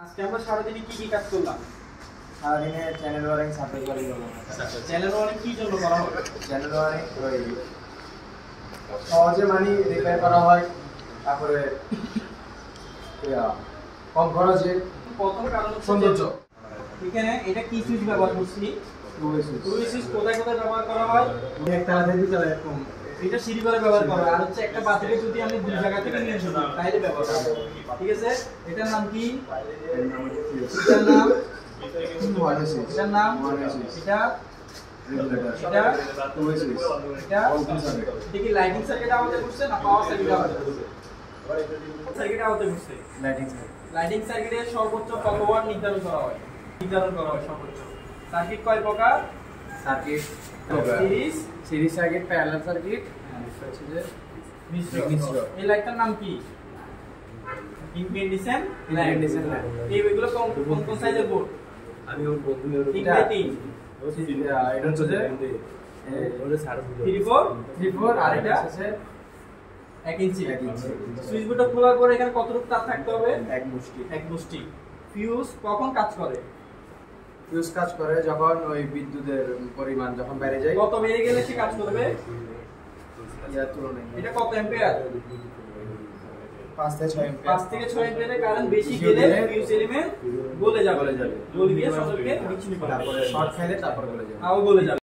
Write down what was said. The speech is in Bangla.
আজকে আমরা সারাদিনে কি কি কাজ করলাম? সারাদিনে চ্যানেল ওয়ারিং সার্ভিস ওয়ারিং করলাম। চ্যানেল ওয়ারিং কি জন্য করা হবে? চ্যানেল ওয়ারিং ওই সহজে মানি রিপেয়ার করা হয়, তারপরে কম খরচে প্রথম কারণ হচ্ছে সৌন্দর্য। এখানে এটা কি সুইচ ব্যবহার করছি? সুইচ কোথায় কোথায় ব্যবহার করা হয়? একতলা থেকে দুতলা এরকম এটা সিঁড়ি করে ব্যবহার করা হয়। আর হচ্ছে একটা বাতিকে যদি আমি দুই জায়গা থেকে নিয়ে আসি তাহলে ব্যবহার করা হয়। ঠিক আছে, এটার নাম কি? এটার নাম এটার নাম এটা এটা এটা কি লাইটিং সার্কিট আওতায় পড়ছে না পাওয়ার সার্কিট আওতায় পড়ছে? সার্কিট আওতায় পড়ছে। লাইটিং সার্কিটের সর্বোচ্চ কত ওয়াট নির্ধারণ করা হয়? সর্বোচ্চ। সার্কিট কয় প্রকার? Circuit series circuit, parallel circuit, হচ্ছে যে মিশ্র। এই লাইটটার নাম কি? Incandescent light. এইগুলো কোন সাইজের বোর্ড? আমি ওর বন্ধু এটা হচ্ছে যে 34 আর এটা হচ্ছে 1 ইঞ্চি। সুইচ বোর্ডটা খোলার পরে এখানে কতটুকু তার থাকতে হবে? এক মুষ্টি। ফিউজ কখন কাজ করে? ফিউজ কাজ করে যখন ওই বিদ্যুতের পরিমাণ যখন বেড়ে যায়। কত বেড়ে গেলে সে কাজ করবে? ইয়ার তুলনায় এটা কত অ্যাম্পিয়ার? 5 থেকে 6 অ্যাম্পিয়ার। 5 থেকে 6 অ্যাম্পিয়ারের কারেন্ট বেশি গেলে ফিউজ এলিমেন্ট গলে যাবে। গলে গিয়ে সবকে বিচ্ছিন্ন করে। তারপরে শর্ট খাইলে তারপরে গলে যাবে। গলে যাবে।